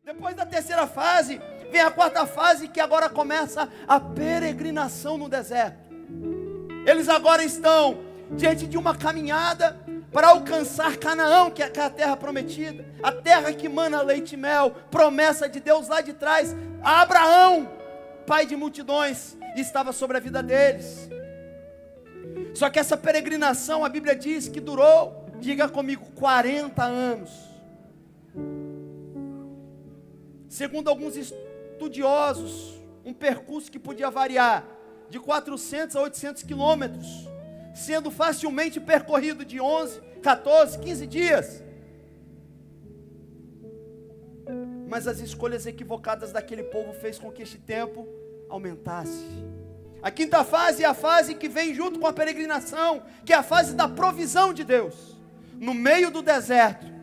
Depois da terceira fase, vem a quarta fase, que agora começa a peregrinação no deserto. Eles agora estão diante de uma caminhada para alcançar Canaã, que é a terra prometida, a terra que mana leite e mel, promessa de Deus lá de trás, a Abraão, pai de multidões, estava sobre a vida deles. Só que essa peregrinação, a Bíblia diz que durou, diga comigo, 40 anos. Segundo alguns estudiosos, um percurso que podia variar de 400 a 800 quilômetros, sendo facilmente percorrido de 11, 14, 15 dias. Mas as escolhas equivocadas daquele povo fez com que este tempo aumentasse. A quinta fase é a fase que vem junto com a peregrinação, que é a fase da provisão de Deus. No meio do deserto,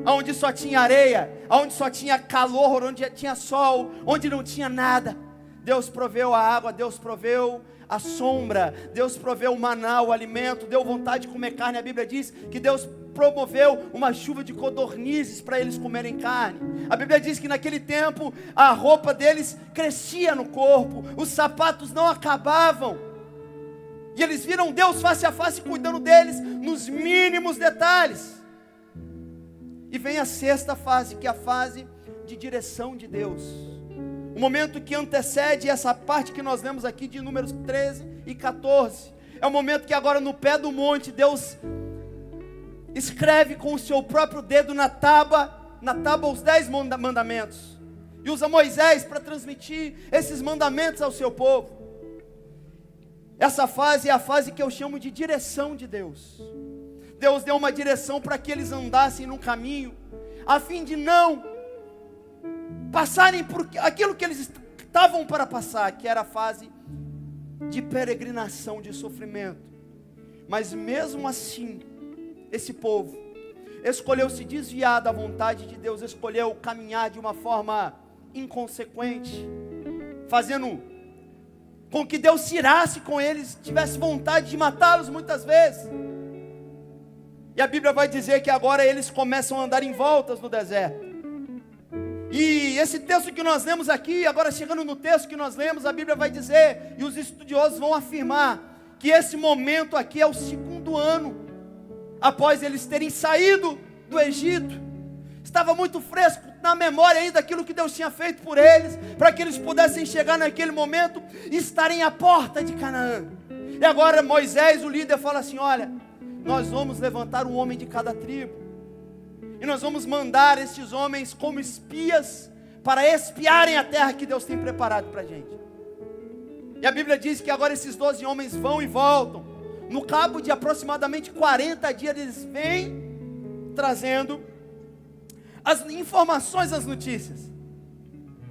onde só tinha areia, onde só tinha calor, onde tinha sol, onde não tinha nada, Deus proveu a água, Deus proveu a sombra, Deus proveu o maná, o alimento, deu vontade de comer carne. A Bíblia diz que Deus promoveu uma chuva de codornizes para eles comerem carne. A Bíblia diz que naquele tempo a roupa deles crescia no corpo, os sapatos não acabavam, e eles viram Deus face a face cuidando deles nos mínimos detalhes. E vem a sexta fase, que é a fase de direção de Deus. O momento que antecede essa parte que nós lemos aqui de Números 13 e 14. É o momento que agora no pé do monte, Deus escreve com o seu próprio dedo na tábua os 10 mandamentos. E usa Moisés para transmitir esses mandamentos ao seu povo. Essa fase é a fase que eu chamo de direção de Deus. Deus deu uma direção para que eles andassem num caminho, a fim de não passarem por aquilo que eles estavam para passar, que era a fase de peregrinação, de sofrimento. Mas mesmo assim, esse povo escolheu se desviar da vontade de Deus, escolheu caminhar de uma forma inconsequente, fazendo com que Deus se irasse com eles, tivesse vontade de matá-los muitas vezes. E a Bíblia vai dizer que agora eles começam a andar em voltas no deserto. E esse texto que nós lemos aqui, agora chegando no texto que nós lemos, a Bíblia vai dizer, e os estudiosos vão afirmar, que esse momento aqui é o segundo ano após eles terem saído do Egito. Estava muito fresco na memória ainda aquilo que Deus tinha feito por eles, para que eles pudessem chegar naquele momento e estarem à porta de Canaã. E agora Moisés, o líder, fala assim: olha, nós vamos levantar um homem de cada tribo, e nós vamos mandar estes homens como espias, para espiarem a terra que Deus tem preparado para a gente. E a Bíblia diz que agora esses 12 homens vão e voltam. No cabo de aproximadamente 40 dias, eles vêm trazendo as informações, as notícias.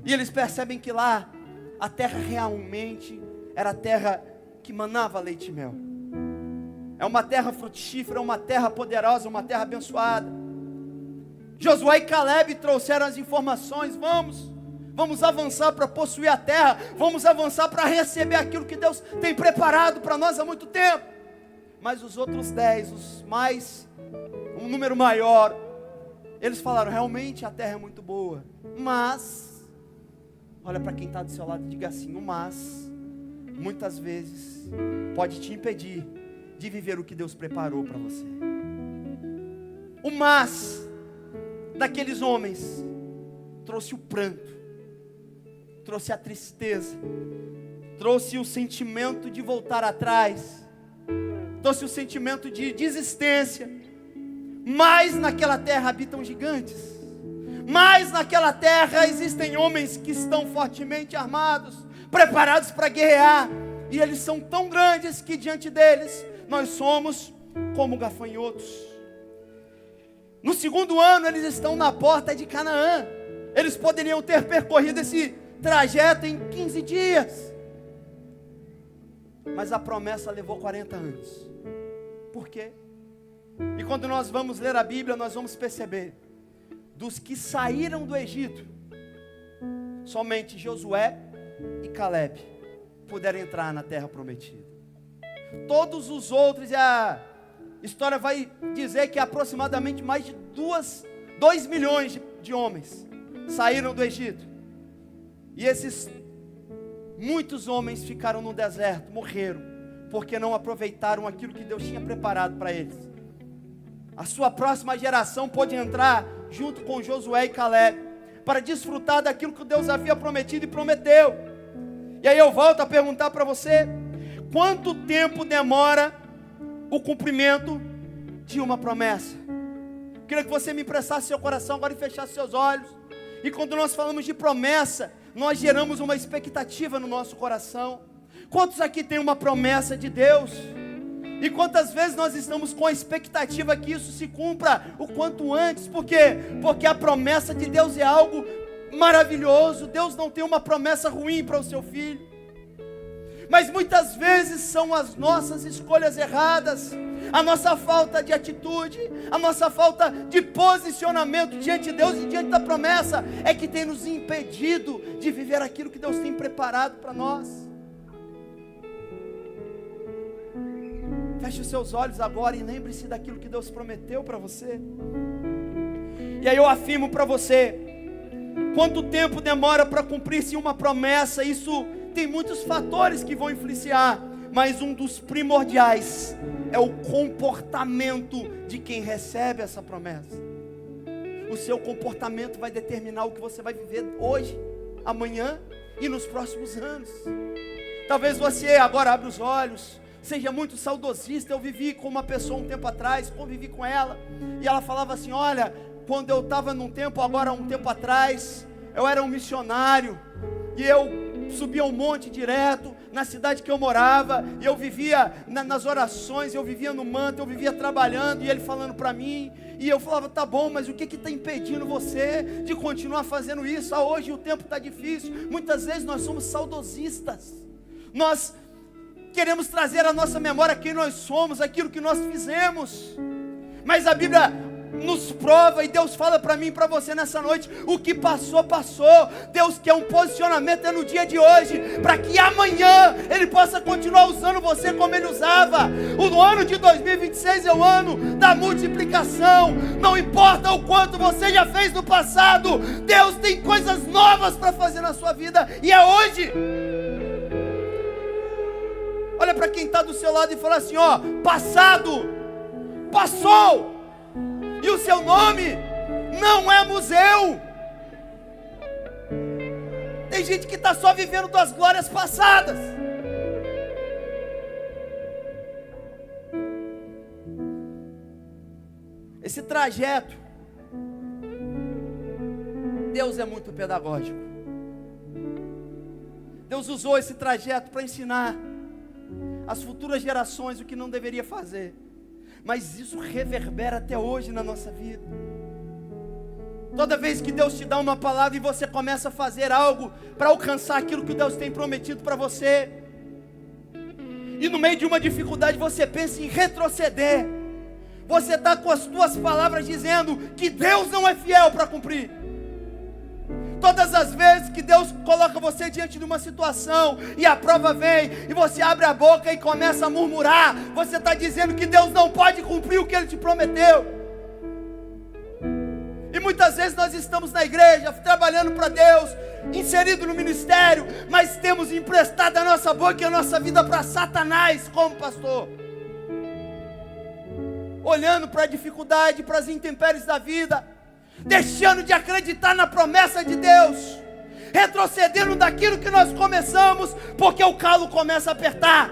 E eles percebem que lá, a terra realmente era a terra que manava leite e mel. É uma terra frutífera, uma terra poderosa, uma terra abençoada. Josué e Caleb trouxeram as informações: vamos avançar para possuir a terra, vamos avançar para receber aquilo que Deus tem preparado para nós há muito tempo. Mas os outros 10, um número maior, eles falaram: realmente a terra é muito boa, mas, olha para quem está do seu lado e diga assim: o mas, muitas vezes, pode te impedir de viver o que Deus preparou para você. O mas daqueles homens trouxe o pranto, trouxe a tristeza, trouxe o sentimento de voltar atrás, trouxe o sentimento de desistência. Mas naquela terra habitam gigantes, mas naquela terra existem homens que estão fortemente armados, preparados para guerrear, e eles são tão grandes que diante deles nós somos como gafanhotos. No segundo ano eles estão na porta de Canaã. Eles poderiam ter percorrido esse trajeto em 15 dias, mas a promessa levou 40 anos. Por quê? E quando nós vamos ler a Bíblia, nós vamos perceber, dos que saíram do Egito, somente Josué e Caleb puderam entrar na terra prometida. Todos os outros, a história vai dizer que aproximadamente mais de 2 milhões de homens saíram do Egito. E esses muitos homens ficaram no deserto, morreram, porque não aproveitaram aquilo que Deus tinha preparado para eles. A sua próxima geração pôde entrar junto com Josué e Caleb, para desfrutar daquilo que Deus havia prometido e prometeu. E aí eu volto a perguntar para você: quanto tempo demora o cumprimento de uma promessa? Eu queria que você me emprestasse seu coração agora e fechasse seus olhos. E quando nós falamos de promessa, nós geramos uma expectativa no nosso coração. Quantos aqui têm uma promessa de Deus? E quantas vezes nós estamos com a expectativa que isso se cumpra o quanto antes? Por quê? Porque a promessa de Deus é algo maravilhoso. Deus não tem uma promessa ruim para o seu filho. Mas muitas vezes são as nossas escolhas erradas, a nossa falta de atitude, a nossa falta de posicionamento diante de Deus e diante da promessa é que tem nos impedido de viver aquilo que Deus tem preparado para nós. Feche os seus olhos agora e lembre-se daquilo que Deus prometeu para você. E aí eu afirmo para você: quanto tempo demora para cumprir-se uma promessa? Isso tem muitos fatores que vão influenciar, mas um dos primordiais é o comportamento de quem recebe essa promessa. O seu comportamento vai determinar o que você vai viver hoje, amanhã e nos próximos anos. Talvez você agora abra os olhos, seja muito saudosista. Eu vivi com uma pessoa um tempo atrás, convivi com ela, e ela falava assim: olha, quando eu estava um tempo atrás, eu era um missionário, e eu subia um monte direto, na cidade que eu morava, e eu vivia nas orações, eu vivia no manto, eu vivia trabalhando, e ele falando para mim, e eu falava: tá bom, mas o que está impedindo você de continuar fazendo isso? Hoje o tempo está difícil. Muitas vezes nós somos saudosistas, nós queremos trazer à nossa memória quem nós somos, aquilo que nós fizemos, mas a Bíblia nos prova, e Deus fala para mim e para você nessa noite: o que passou, passou. Deus quer um posicionamento no dia de hoje, para que amanhã Ele possa continuar usando você como Ele usava. O ano de 2026 é o ano da multiplicação. Não importa o quanto você já fez no passado, Deus tem coisas novas para fazer na sua vida, e é hoje. Olha para quem está do seu lado e fala assim: ó, passado, passou. E o seu nome não é museu. Tem gente que está só vivendo das glórias passadas. Esse trajeto, Deus é muito pedagógico. Deus usou esse trajeto para ensinar às futuras gerações o que não deveria fazer. Mas isso reverbera até hoje na nossa vida. Toda vez que Deus te dá uma palavra e você começa a fazer algo para alcançar aquilo que Deus tem prometido para você, e no meio de uma dificuldade você pensa em retroceder, você está com as suas palavras dizendo que Deus não é fiel para cumprir. Todas as vezes que Deus coloca você diante de uma situação e a prova vem, e você abre a boca e começa a murmurar, você está dizendo que Deus não pode cumprir o que Ele te prometeu. E muitas vezes nós estamos na igreja, trabalhando para Deus, inserido no ministério, mas temos emprestado a nossa boca e a nossa vida para Satanás como pastor, olhando para a dificuldade, para as intempéries da vida, deixando de acreditar na promessa de Deus, retrocedendo daquilo que nós começamos, porque o calo começa a apertar.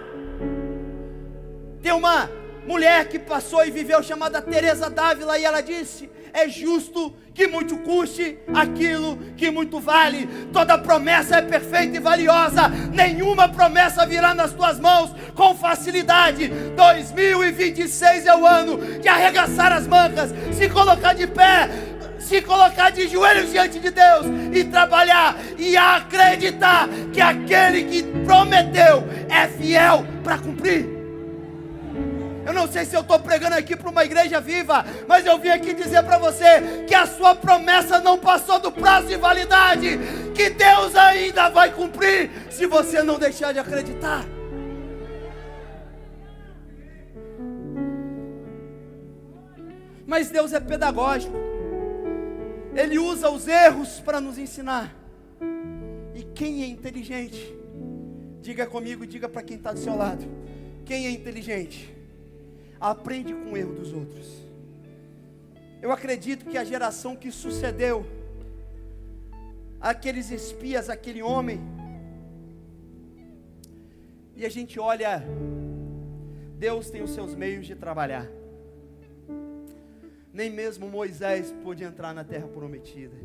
Tem uma mulher que passou e viveu, chamada Teresa d'Ávila, e ela disse: é justo que muito custe aquilo que muito vale. Toda promessa é perfeita e valiosa, nenhuma promessa virá nas tuas mãos com facilidade. 2026 é o ano de arregaçar as mangas, se colocar de pé, se colocar de joelhos diante de Deus e trabalhar e acreditar que aquele que prometeu é fiel para cumprir. Eu não sei se eu estou pregando aqui para uma igreja viva, mas eu vim aqui dizer para você que a sua promessa não passou do prazo de validade, que Deus ainda vai cumprir, se você não deixar de acreditar. Mas Deus é pedagógico. Ele usa os erros para nos ensinar. E quem é inteligente? Diga comigo, diga para quem está do seu lado. Quem é inteligente? Aprende com o erro dos outros. Eu acredito que a geração que sucedeu aqueles espias, aquele homem, e a gente olha, Deus tem os seus meios de trabalhar. Nem mesmo Moisés pôde entrar na terra prometida.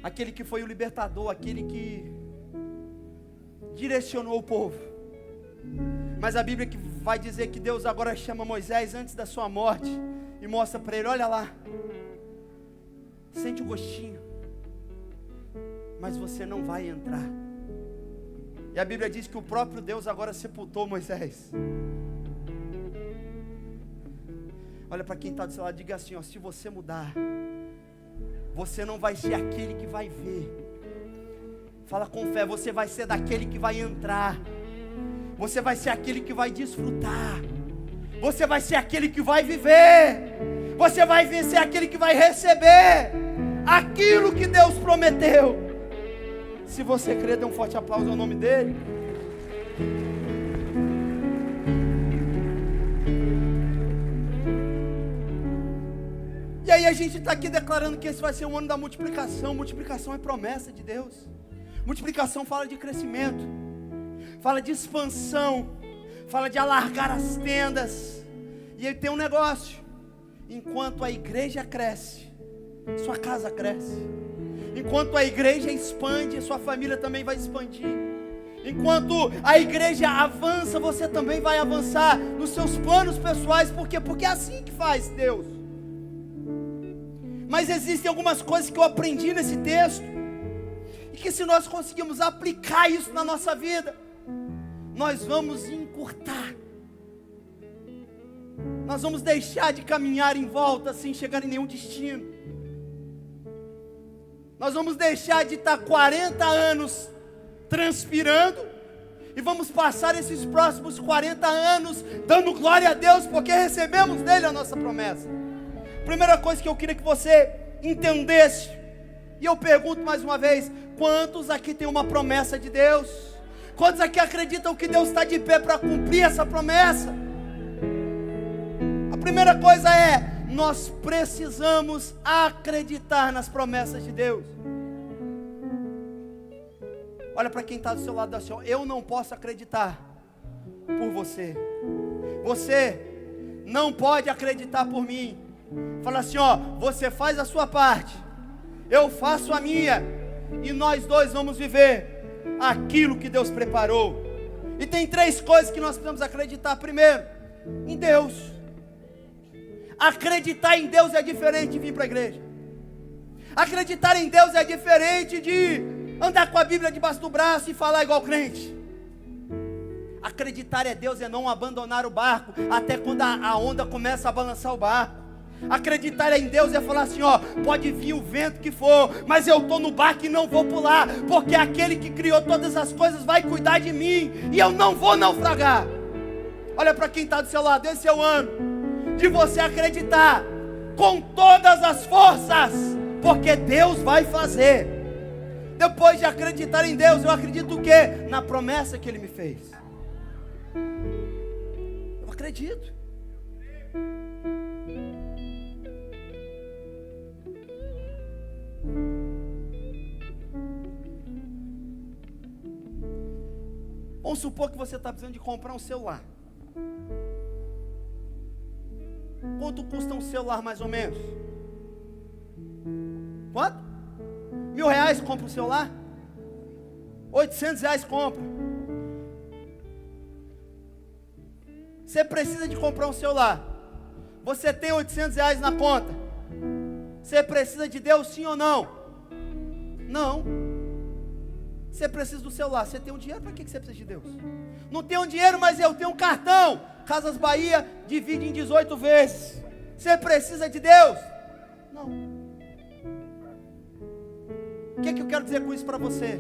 Aquele que foi o libertador, aquele que direcionou o povo. Mas a Bíblia que vai dizer que Deus agora chama Moisés antes da sua morte e mostra para ele, olha lá, sente o gostinho, mas você não vai entrar. E a Bíblia diz que o próprio Deus agora sepultou Moisés. Olha para quem está do seu lado, diga assim, ó, se você mudar, você não vai ser aquele que vai ver. Fala com fé, você vai ser daquele que vai entrar. Você vai ser aquele que vai desfrutar. Você vai ser aquele que vai viver. Você vai ser aquele que vai receber aquilo que Deus prometeu. Se você crê, dê um forte aplauso ao nome dele. E aí a gente está aqui declarando que esse vai ser o ano da multiplicação. Multiplicação é promessa de Deus. Multiplicação fala de crescimento, fala de expansão, fala de alargar as tendas. E ele tem um negócio: enquanto a igreja cresce, sua casa cresce. Enquanto a igreja expande, sua família também vai expandir. Enquanto a igreja avança, você também vai avançar nos seus planos pessoais. Por quê? Porque é assim que faz Deus. Mas existem algumas coisas que eu aprendi nesse texto, e que se nós conseguirmos aplicar isso na nossa vida, nós vamos encurtar. Nós vamos deixar de caminhar em volta sem chegar em nenhum destino. Nós vamos deixar de estar 40 anos transpirando, e vamos passar esses próximos 40 anos dando glória a Deus, porque recebemos dele a nossa promessa. Primeira coisa que eu queria que você entendesse, e eu pergunto mais uma vez: quantos aqui tem uma promessa de Deus? Quantos aqui acreditam que Deus está de pé para cumprir essa promessa? A primeira coisa é, nós precisamos acreditar nas promessas de Deus. Olha para quem está do seu lado assim, ó, eu não posso acreditar por você. Você não pode acreditar por mim. Fala assim, ó, você faz a sua parte, eu faço a minha, e nós dois vamos viver aquilo que Deus preparou. E tem 3 coisas que nós precisamos acreditar. Primeiro, em Deus. Acreditar em Deus é diferente de vir para a igreja. Acreditar em Deus é diferente de andar com a Bíblia debaixo do braço e falar igual crente. Acreditar em Deus é não abandonar o barco até quando a onda começa a balançar o barco. Acreditar em Deus é falar assim, ó, pode vir o vento que for, mas eu estou no barco e não vou pular, porque aquele que criou todas as coisas vai cuidar de mim, e eu não vou naufragar. Olha para quem está do seu lado, esse é o ano de você acreditar com todas as forças, porque Deus vai fazer. Depois de acreditar em Deus, eu acredito o quê? Na promessa que Ele me fez. Eu acredito. Vamos supor que você está precisando de comprar um celular. Quanto custa um celular mais ou menos? Quanto? R$1.000 compra um celular? R$800 compra. Você precisa de comprar um celular. Você tem R$800 na conta. Você precisa de Deus, sim ou não? Não. Você precisa do celular. Você tem um dinheiro, para que você precisa de Deus? Não tenho dinheiro, mas eu tenho um cartão. Casas Bahia divide em 18 vezes. Você precisa de Deus? Não. O que eu quero dizer com isso para você?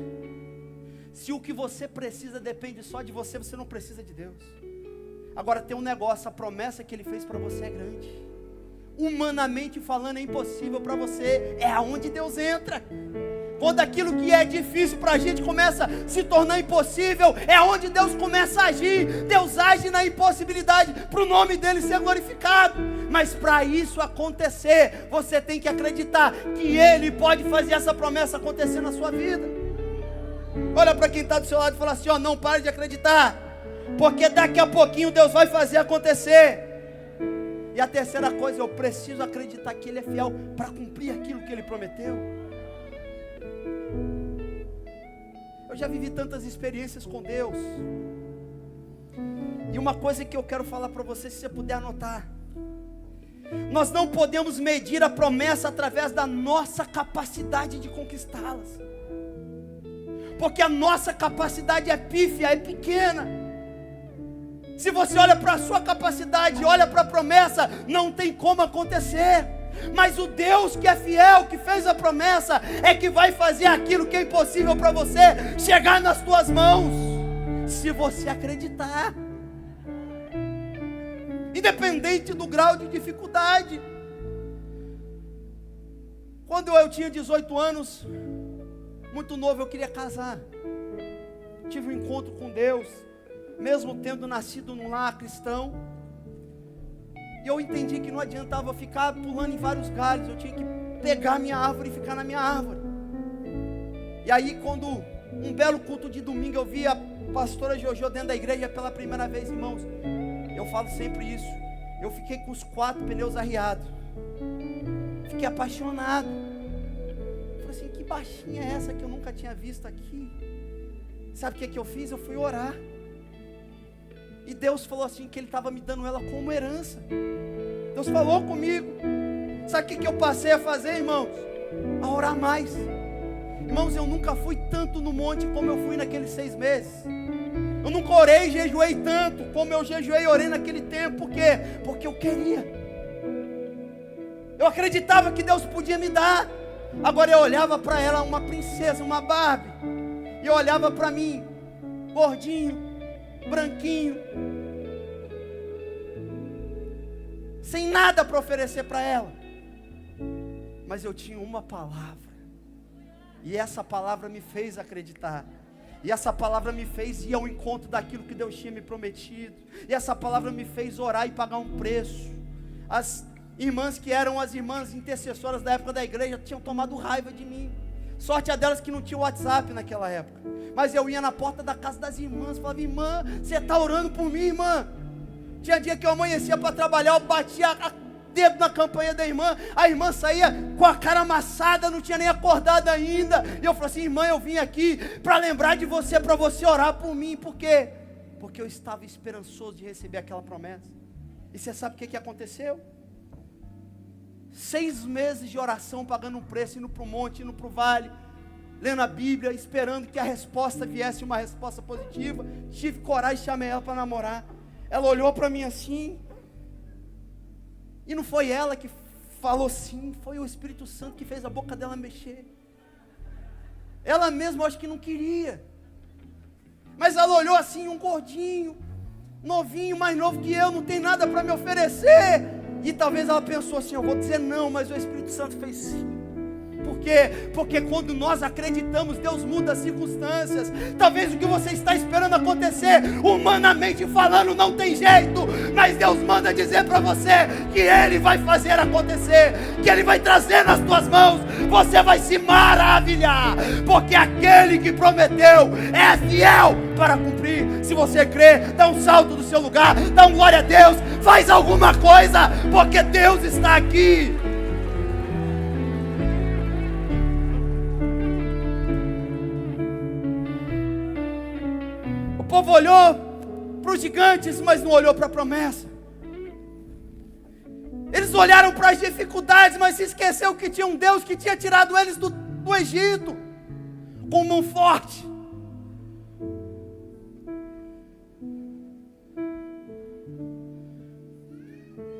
Se o que você precisa depende só de você, você não precisa de Deus. Agora tem um negócio, a promessa que Ele fez para você é grande. humanamente falando, é impossível para você, é aonde Deus entra. Quando aquilo que é difícil para a gente começa a se tornar impossível, é onde Deus começa a agir. Deus age na impossibilidade para o nome dele ser glorificado. Mas para isso acontecer, você tem que acreditar que Ele pode fazer essa promessa acontecer na sua vida. Olha para quem está do seu lado e fala assim: ó, não pare de acreditar, porque daqui a pouquinho Deus vai fazer acontecer. E a terceira coisa, eu preciso acreditar que Ele é fiel para cumprir aquilo que Ele prometeu. Eu já vivi tantas experiências com Deus. E uma coisa que eu quero falar para você, se você puder anotar: nós não podemos medir a promessa através da nossa capacidade de conquistá-las, porque a nossa capacidade é pífia, é pequena. Se você olha para a sua capacidade, olha para a promessa, não tem como acontecer. Mas o Deus que é fiel, que fez a promessa, é que vai fazer aquilo que é impossível para você chegar nas tuas mãos, se você acreditar, independente do grau de dificuldade. Quando eu tinha 18 anos, muito novo, eu queria casar. Tive um encontro com Deus, mesmo tendo nascido num lar cristão. E eu entendi que não adiantava ficar pulando em vários galhos, eu tinha que pegar a minha árvore e ficar na minha árvore. E aí, quando um belo culto de domingo eu vi a pastora Jojo dentro da igreja pela primeira vez, irmãos, eu falo sempre isso, eu fiquei com os 4 pneus arriados, fiquei apaixonado. Falei assim: que baixinha é essa que eu nunca tinha visto aqui? Sabe o que eu fiz? Eu fui orar. E Deus falou assim, que Ele estava me dando ela como herança. Deus falou comigo. Sabe o que eu passei a fazer, irmãos? A orar mais. Irmãos, eu nunca fui tanto no monte como eu fui naqueles 6 meses. Eu nunca orei e jejuei tanto como eu jejuei e orei naquele tempo. Por quê? Porque eu queria. Eu acreditava que Deus podia me dar. Agora eu olhava para ela, uma princesa, uma Barbie. E eu olhava para mim, gordinho, branquinho, sem nada para oferecer para ela. Mas eu tinha uma palavra. E essa palavra me fez acreditar. E essa palavra me fez ir ao encontro daquilo que Deus tinha me prometido. E essa palavra me fez orar e pagar um preço. As irmãs que eram as irmãs intercessoras da época da igreja tinham tomado raiva de mim. Sorte a delas que não tinha WhatsApp naquela época. Mas eu ia na porta da casa das irmãs, falava: irmã, você está orando por mim, irmã? Tinha dia que eu amanhecia para trabalhar, eu batia dedo na campanha da irmã, a irmã saía com a cara amassada, não tinha nem acordado ainda. E eu falei assim: irmã, eu vim aqui para lembrar de você, para você orar por mim. Por quê? Porque eu estava esperançoso de receber aquela promessa. E você sabe o que aconteceu? 6 meses de oração, pagando um preço, indo para o monte, indo para o vale, lendo a Bíblia, esperando que a resposta viesse, uma resposta positiva. Tive coragem, chamei ela para namorar. Ela olhou para mim assim, e não foi ela que falou sim, foi o Espírito Santo que fez a boca dela mexer. Ela mesma, eu acho que não queria, mas ela olhou assim, um gordinho, novinho, mais novo que eu, não tem nada para me oferecer. E talvez ela pensou assim: eu vou dizer não, mas o Espírito Santo fez sim. Por quê? Porque quando nós acreditamos, Deus muda as circunstâncias. Talvez o que você está esperando acontecer, humanamente falando, não tem jeito, mas Deus manda dizer para você que Ele vai fazer acontecer, que Ele vai trazer nas tuas mãos. Você vai se maravilhar, porque aquele que prometeu é fiel para cumprir. Se você crê, dá um salto do seu lugar, dá um glória a Deus, faz alguma coisa, porque Deus está aqui. O povo olhou para os gigantes, mas não olhou para a promessa. Eles olharam para as dificuldades, mas se esqueceu que tinha um Deus que tinha tirado eles do Egito com mão forte.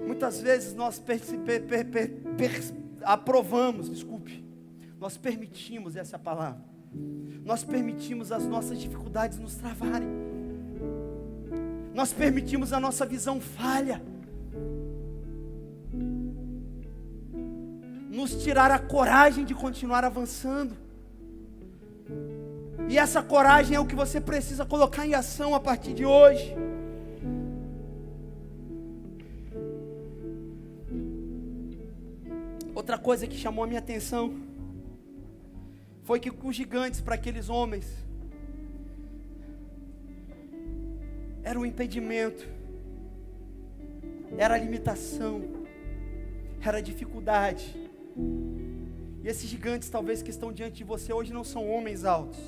Muitas vezes nós nós permitimos, essa é a palavra, nós permitimos as nossas dificuldades nos travarem, nós permitimos a nossa visão falha, nos tirar a coragem de continuar avançando. E essa coragem é o que você precisa colocar em ação a partir de hoje. Outra coisa que chamou a minha atenção foi que os gigantes para aqueles homens era um impedimento, era a limitação, era a dificuldade. E esses gigantes talvez que estão diante de você hoje não são homens altos,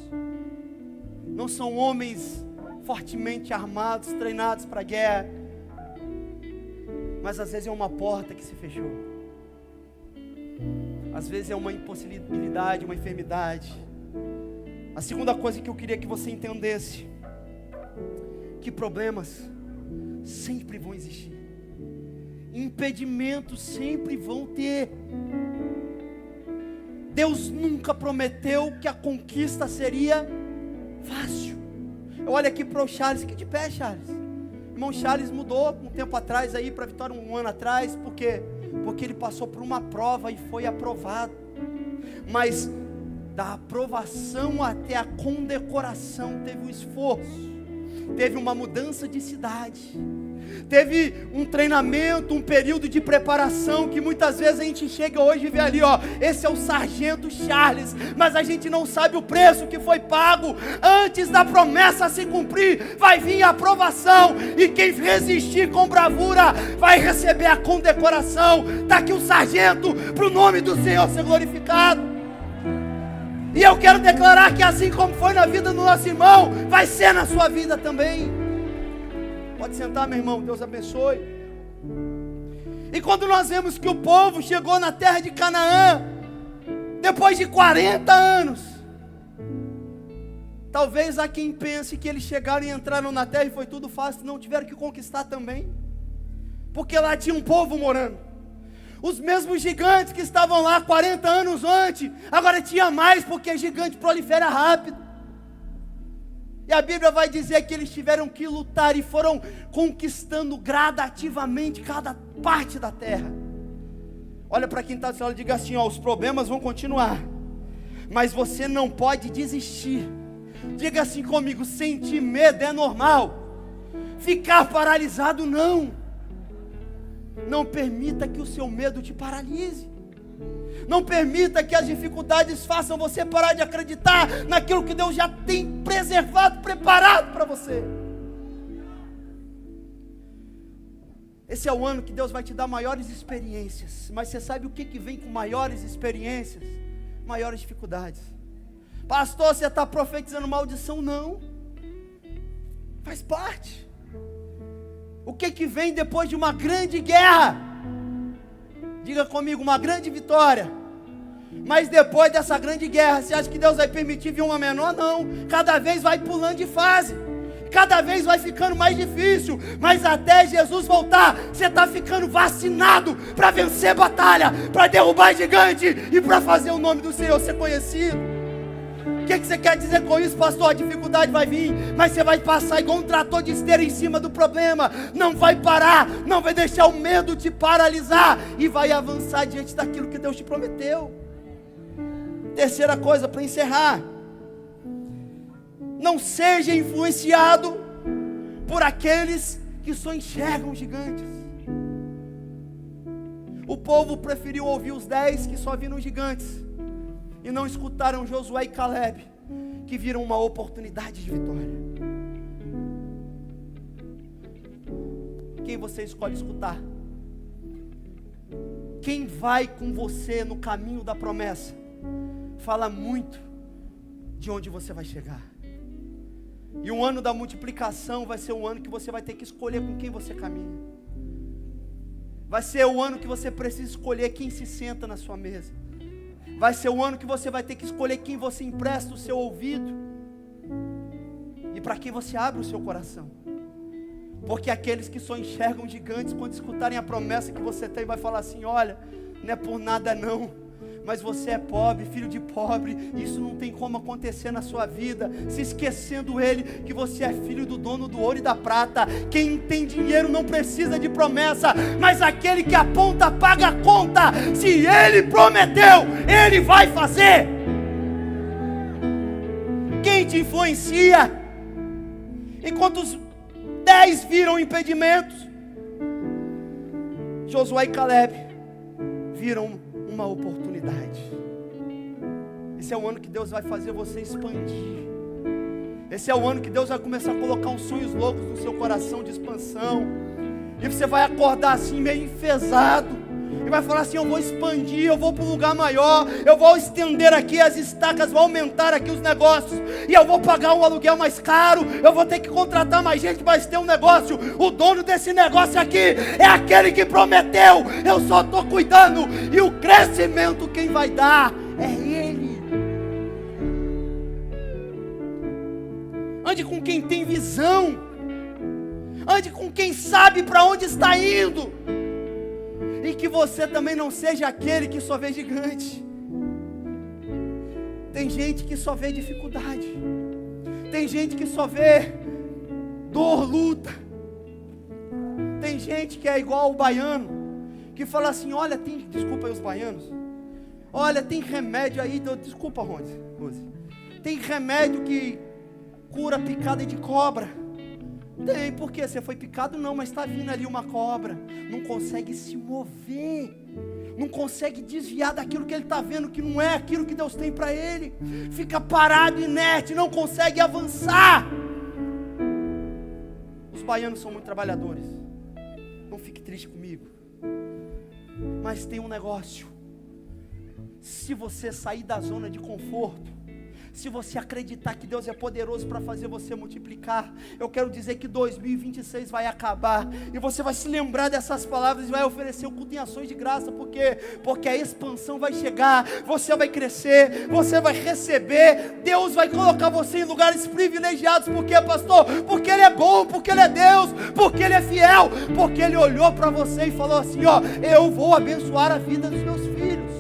não são homens fortemente armados, treinados para a guerra, mas às vezes é uma porta que se fechou, às vezes é uma impossibilidade, uma enfermidade. A segunda coisa que eu queria que você entendesse, que problemas sempre vão existir, impedimentos sempre vão ter. Deus nunca prometeu que a conquista seria fácil. Eu olho aqui para o Charles, fique de pé, Charles. Irmão Charles mudou um tempo atrás aí para a Vitória, um ano atrás, porque ele passou por uma prova e foi aprovado. Mas da aprovação até a condecoração teve um esforço, teve uma mudança de cidade, teve um treinamento, um período de preparação, que muitas vezes a gente chega hoje e vê ali, ó, esse é o sargento Charles, mas a gente não sabe o preço que foi pago. Antes da promessa se cumprir, vai vir a aprovação, e quem resistir com bravura, vai receber a condecoração. Está aqui o sargento, para o nome do Senhor ser glorificado. E eu quero declarar que assim como foi na vida do nosso irmão, vai ser na sua vida também. Pode sentar, meu irmão, Deus abençoe. E quando nós vemos que o povo chegou na terra de Canaã, depois de 40 anos, talvez há quem pense que eles chegaram e entraram na terra e foi tudo fácil, não tiveram que conquistar também, porque lá tinha um povo morando. Os mesmos gigantes que estavam lá 40 anos antes, agora tinha mais, porque gigante prolifera rápido. E a Bíblia vai dizer que eles tiveram que lutar e foram conquistando gradativamente cada parte da terra. Olha para quem está do seu lado e diga assim, ó, os problemas vão continuar, mas você não pode desistir. Diga assim comigo, sentir medo é normal, ficar paralisado não. Não permita que o seu medo te paralise. Não permita que as dificuldades façam você parar de acreditar naquilo que Deus já tem preservado, preparado para você. Esse é o ano que Deus vai te dar maiores experiências. Mas você sabe o que vem com maiores experiências? Maiores dificuldades. Pastor, você está profetizando maldição? Não. Faz parte. O que vem depois de uma grande guerra? Diga comigo, uma grande vitória. Mas depois dessa grande guerra, você acha que Deus vai permitir vir uma menor? Não. Cada vez vai pulando de fase, cada vez vai ficando mais difícil. Mas até Jesus voltar, você está ficando vacinado para vencer batalha, para derrubar gigante e para fazer o nome do Senhor ser conhecido. O que você quer dizer com isso, pastor? A dificuldade vai vir, mas você vai passar igual um trator de esteira em cima do problema. Não vai parar, não vai deixar o medo te paralisar, e vai avançar diante daquilo que Deus te prometeu. Terceira coisa para encerrar: não seja influenciado por aqueles que só enxergam gigantes. O povo preferiu ouvir os 10 que só viram gigantes, e não escutaram Josué e Caleb, que viram uma oportunidade de vitória. Quem você escolhe escutar? Quem vai com você no caminho da promessa, fala muito de onde você vai chegar. E o ano da multiplicação vai ser o ano que você vai ter que escolher com quem você caminha. Vai ser o ano que você precisa escolher quem se senta na sua mesa. Vai ser o ano que você vai ter que escolher quem você empresta o seu ouvido e para quem você abre o seu coração. Porque aqueles que só enxergam gigantes, quando escutarem a promessa que você tem, vai falar assim: olha, não é por nada não, mas você é pobre, filho de pobre. Isso não tem como acontecer na sua vida, se esquecendo ele, que você é filho do dono do ouro e da prata. Quem tem dinheiro não precisa de promessa, mas aquele que aponta paga a conta. Se ele prometeu, ele vai fazer. Quem te influencia? Enquanto os 10 viram impedimentos, Josué e Caleb viram uma oportunidade. Esse é o ano que Deus vai fazer você expandir. Esse é o ano que Deus vai começar a colocar uns sonhos loucos no seu coração de expansão. E você vai acordar assim meio enfesado e vai falar assim: eu vou expandir, eu vou para um lugar maior, eu vou estender aqui as estacas, vou aumentar aqui os negócios, e eu vou pagar um aluguel mais caro, eu vou ter que contratar mais gente, mas tem um negócio. O dono desse negócio aqui é aquele que prometeu, eu só estou cuidando, e o crescimento quem vai dar é Ele. Ande com quem tem visão, ande com quem sabe para onde está indo. E que você também não seja aquele que só vê gigante. Tem gente que só vê dificuldade. Tem gente que só vê dor, luta. Tem gente que é igual o baiano, que fala assim: olha, desculpa aí os baianos, olha, tem remédio aí, desculpa Rose, tem remédio que cura picada de cobra. Tem, porque você foi picado? Não, mas está vindo ali uma cobra. Não consegue se mover, não consegue desviar daquilo que ele está vendo, que não é aquilo que Deus tem para ele. Fica parado, inerte, não consegue avançar. Os baianos são muito trabalhadores. Não fique triste comigo, mas tem um negócio: se você sair da zona de conforto, se você acreditar que Deus é poderoso para fazer você multiplicar, eu quero dizer que 2026 vai acabar, e você vai se lembrar dessas palavras e vai oferecer o culto em ações de graça. Porque a expansão vai chegar, você vai crescer, você vai receber, Deus vai colocar você em lugares privilegiados. Por quê, pastor? Porque Ele é bom, porque Ele é Deus, porque Ele é fiel, porque Ele olhou para você e falou assim: ó, eu vou abençoar a vida dos meus filhos.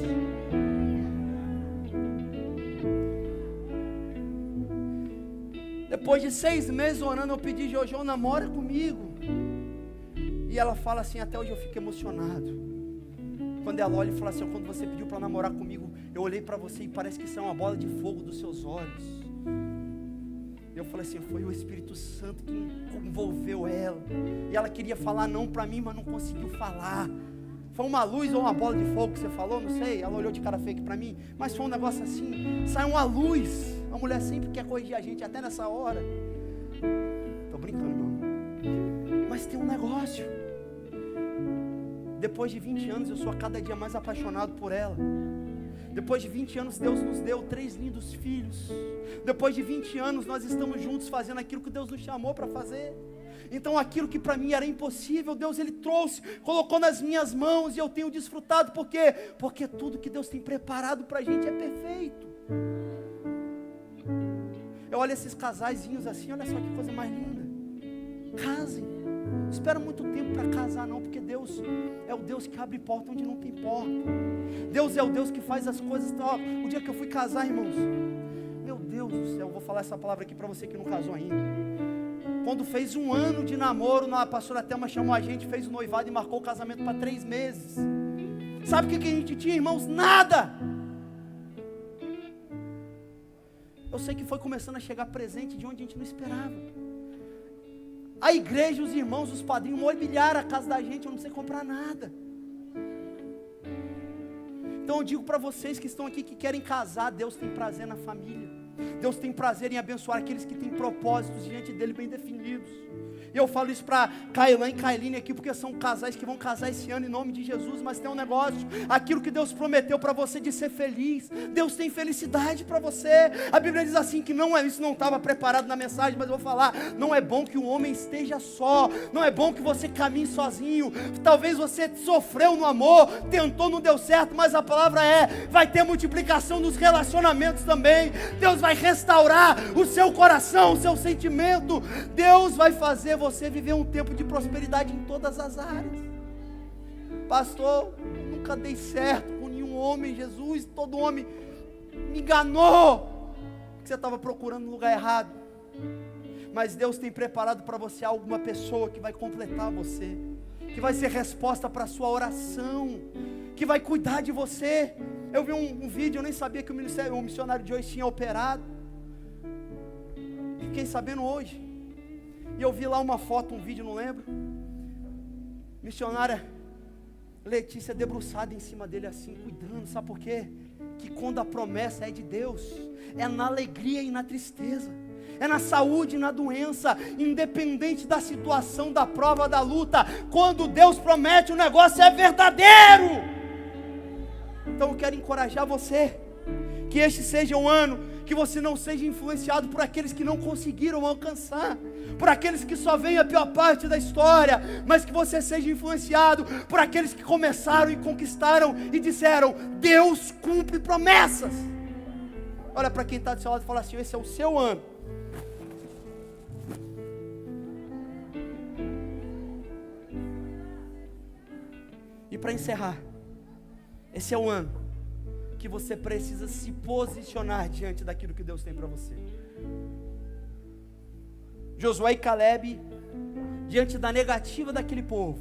Depois de 6 meses orando, eu pedi: Jojo, namora comigo. E ela fala assim: até hoje eu fico emocionado. Quando ela olha e fala assim: quando você pediu para namorar comigo, eu olhei para você e parece que isso é uma bola de fogo dos seus olhos. Eu falei assim: foi o Espírito Santo que envolveu ela. E ela queria falar não para mim, mas não conseguiu falar. Foi uma luz ou uma bola de fogo que você falou, não sei. Ela olhou de cara feia para mim, mas foi um negócio assim, saiu uma luz. A mulher sempre quer corrigir a gente, até nessa hora. Estou brincando, irmão. Mas tem um negócio. Depois de 20 anos, eu sou a cada dia mais apaixonado por ela. Depois de 20 anos, Deus nos deu 3 lindos filhos. Depois de 20 anos, nós estamos juntos fazendo aquilo que Deus nos chamou para fazer. Então aquilo que para mim era impossível, Deus Ele trouxe, colocou nas minhas mãos, e eu tenho desfrutado. Por quê? Porque tudo que Deus tem preparado para a gente é perfeito. Eu olho esses casaizinhos assim, olha só que coisa mais linda. Casem. Não espera muito tempo para casar não, porque Deus é o Deus que abre porta onde não tem porta. Deus é o Deus que faz as coisas. Ó, o dia que eu fui casar, irmãos, meu Deus do céu, eu vou falar essa palavra aqui para você que não casou ainda. Quando fez 1 ano de namoro, a pastora Thelma chamou a gente, fez o noivado e marcou o casamento para 3 meses. Sabe o que a gente tinha, irmãos? Nada. Eu sei que foi começando a chegar presente de onde a gente não esperava. A igreja, os irmãos, os padrinhos mobiliaram a casa da gente, eu não sei comprar nada. Então eu digo para vocês que estão aqui, que querem casar, Deus tem prazer na família. Deus tem prazer em abençoar aqueles que têm propósitos diante dele bem definidos. E eu falo isso para Kailan e Kailine aqui, porque são casais que vão casar esse ano em nome de Jesus. Mas tem um negócio: aquilo que Deus prometeu para você de ser feliz, Deus tem felicidade para você. A Bíblia diz assim que não é, isso não estava preparado na mensagem, mas eu vou falar: não é bom que o homem esteja só, não é bom que você caminhe sozinho. Talvez você sofreu no amor, tentou, não deu certo, mas a palavra vai ter multiplicação nos relacionamentos também. Deus vai restaurar o seu coração, o seu sentimento. Deus vai fazer você viver um tempo de prosperidade em todas as áreas. Pastor, nunca dei certo com nenhum homem, Jesus, todo homem me enganou. Você estava procurando no lugar errado. Mas Deus tem preparado para você alguma pessoa que vai completar você, que vai ser resposta para a sua oração, que vai cuidar de você. Eu vi um vídeo, eu nem sabia que o missionário de hoje tinha operado. Fiquei sabendo hoje. E eu vi lá uma foto, um vídeo, não lembro. Missionária Letícia debruçada em cima dele assim, cuidando. Sabe por quê? Que quando a promessa é de Deus, é na alegria e na tristeza, é na saúde e na doença, independente da situação, da prova, da luta. Quando Deus promete, o negócio é verdadeiro. Então eu quero encorajar você, que este seja um ano que você não seja influenciado por aqueles que não conseguiram alcançar, por aqueles que só veem a pior parte da história, mas que você seja influenciado por aqueles que começaram e conquistaram e disseram: Deus cumpre promessas. Olha para quem está do seu lado e fala assim: esse é o seu ano. E para encerrar, esse é o ano que você precisa se posicionar diante daquilo que Deus tem para você. Josué e Caleb, diante da negativa daquele povo,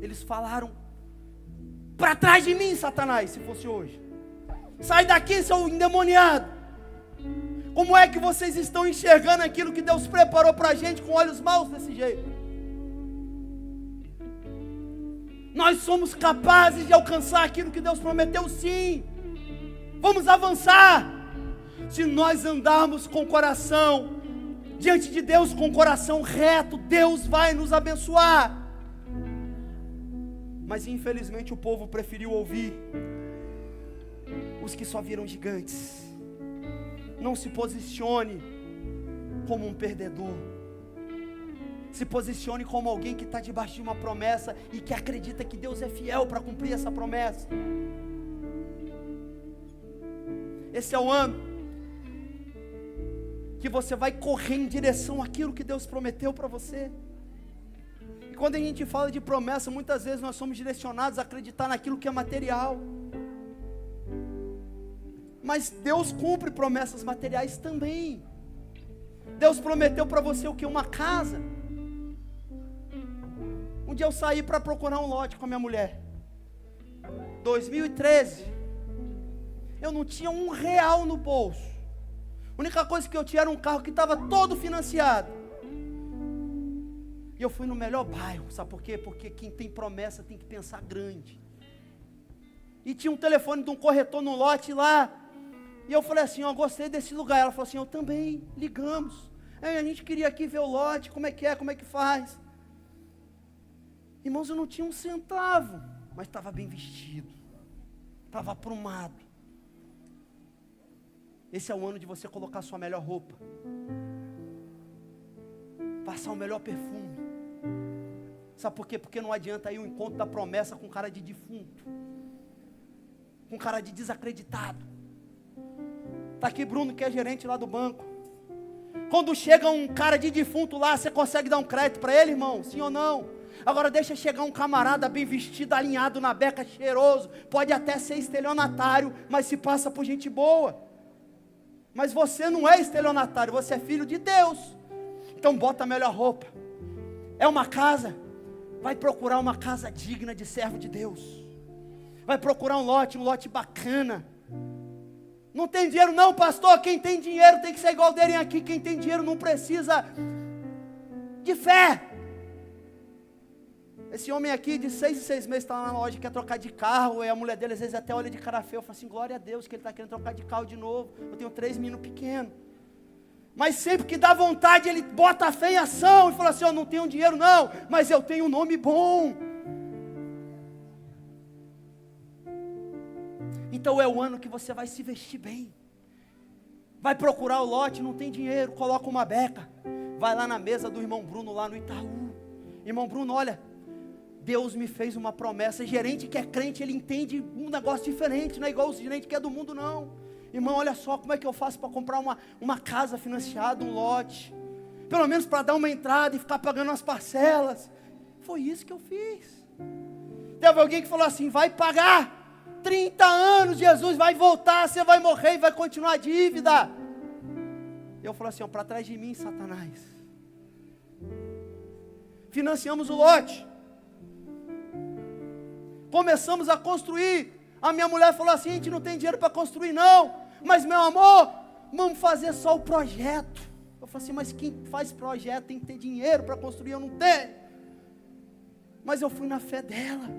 eles falaram: para trás de mim, Satanás, se fosse hoje. Sai daqui, seu endemoniado. Como é que vocês estão enxergando aquilo que Deus preparou para a gente com olhos maus desse jeito? Nós somos capazes de alcançar aquilo que Deus prometeu, sim. Vamos avançar. Se nós andarmos com o coração diante de Deus, com o coração reto, Deus vai nos abençoar. Mas infelizmente o povo preferiu ouvir os que só viram gigantes. Não se posicione como um perdedor. Se posicione como alguém que está debaixo de uma promessa e que acredita que Deus é fiel para cumprir essa promessa. Esse é o ano que você vai correr em direção àquilo que Deus prometeu para você. E quando a gente fala de promessa, muitas vezes nós somos direcionados a acreditar naquilo que é material. Mas Deus cumpre promessas materiais também. Deus prometeu para você o que? Uma casa. Um dia eu saí para procurar um lote com a minha mulher. 2013. Eu não tinha R$1 no bolso. A única coisa que eu tinha era um carro que estava todo financiado. E eu fui no melhor bairro. Sabe por quê? Porque quem tem promessa tem que pensar grande. E tinha um telefone de um corretor no lote lá. E eu falei assim: eu gostei desse lugar. Ela falou assim: eu também. Ligamos. Aí a gente queria aqui ver o lote, como é que faz. Irmãos, eu não tinha um centavo, mas estava bem vestido, estava aprumado. Esse é o ano de você colocar a sua melhor roupa, passar o melhor perfume. Sabe por quê? Porque não adianta ir o encontro da promessa com cara de defunto, com cara de desacreditado. Está aqui Bruno, que é gerente lá do banco. Quando chega um cara de defunto lá, você consegue dar um crédito para ele, irmão? Sim ou não? Agora deixa chegar um camarada bem vestido, alinhado na beca, cheiroso. Pode até ser estelionatário, mas se passa por gente boa. Mas você não é estelionatário, você é filho de Deus. Então bota a melhor roupa. É uma casa, vai procurar uma casa digna de servo de Deus. Vai procurar um lote bacana. Não tem dinheiro não, pastor. Quem tem dinheiro tem que ser igual o Derem aqui. Quem tem dinheiro não precisa de fé. Esse homem aqui de 6 em 6 meses está lá na loja, quer trocar de carro. E a mulher dele às vezes até olha de cara feia. Eu falo assim: glória a Deus que ele está querendo trocar de carro de novo. Eu tenho 3 meninos pequenos. Mas sempre que dá vontade, ele bota a fé em ação e fala assim: eu não tenho dinheiro não, mas eu tenho um nome bom. Então é o ano que você vai se vestir bem. Vai procurar o lote, não tem dinheiro, coloca uma beca. Vai lá na mesa do irmão Bruno, lá no Itaú. Irmão Bruno, olha, Deus me fez uma promessa. Gerente que é crente, ele entende um negócio diferente. Não é igual o gerente que é do mundo, não. Irmão, olha só, como é que eu faço para comprar uma casa financiada, um lote? Pelo menos para dar uma entrada e ficar pagando as parcelas. Foi isso que eu fiz. Teve alguém que falou assim, vai pagar 30 anos, Jesus vai voltar, você vai morrer e vai continuar a dívida. Eu falei assim, para trás de mim, Satanás. Financiamos o lote. Começamos a construir. A minha mulher falou assim, a gente não tem dinheiro para construir não. Mas meu amor, vamos fazer só o projeto. Eu falei assim, mas quem faz projeto tem que ter dinheiro para construir, eu não tenho. Mas eu fui na fé dela.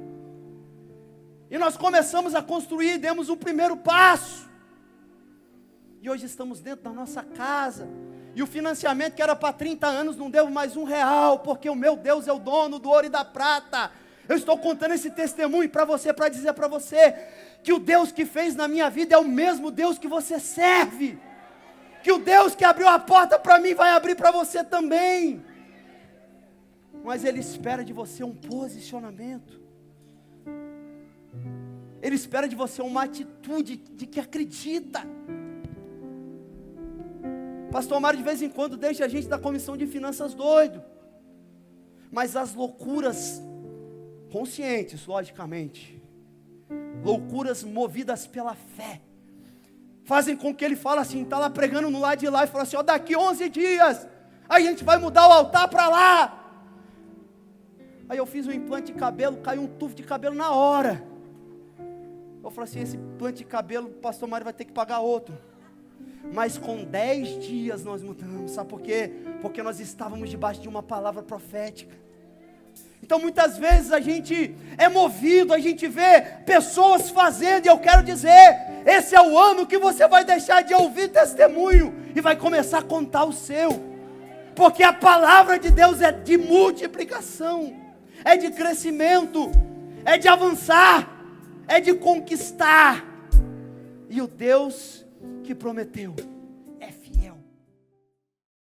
E nós começamos a construir, demos o primeiro passo. E hoje estamos dentro da nossa casa. E o financiamento que era para 30 anos, não deu mais R$1, porque o meu Deus é o dono do ouro e da prata. Eu estou contando esse testemunho para você, para dizer para você, que o Deus que fez na minha vida é o mesmo Deus que você serve. Que o Deus que abriu a porta para mim, vai abrir para você também. Mas Ele espera de você um posicionamento. Ele espera de você uma atitude de que acredita. Pastor Mário de vez em quando deixa a gente da comissão de finanças doido. Mas as loucuras conscientes, logicamente, loucuras movidas pela fé, fazem com que ele fale assim, está lá pregando no lado de lá e fala assim, ó, daqui 11 dias, a gente vai mudar o altar para lá. Aí eu fiz um implante de cabelo, caiu um tufo de cabelo na hora. Eu falei assim, esse implante de cabelo, o pastor Mário vai ter que pagar outro. Mas com 10 dias nós mudamos, sabe por quê? Porque nós estávamos debaixo de uma palavra profética. Então muitas vezes a gente é movido, a gente vê pessoas fazendo, e eu quero dizer, esse é o ano que você vai deixar de ouvir testemunho, e vai começar a contar o seu. Porque a palavra de Deus é de multiplicação, é de crescimento, é de avançar, é de conquistar. E o Deus que prometeu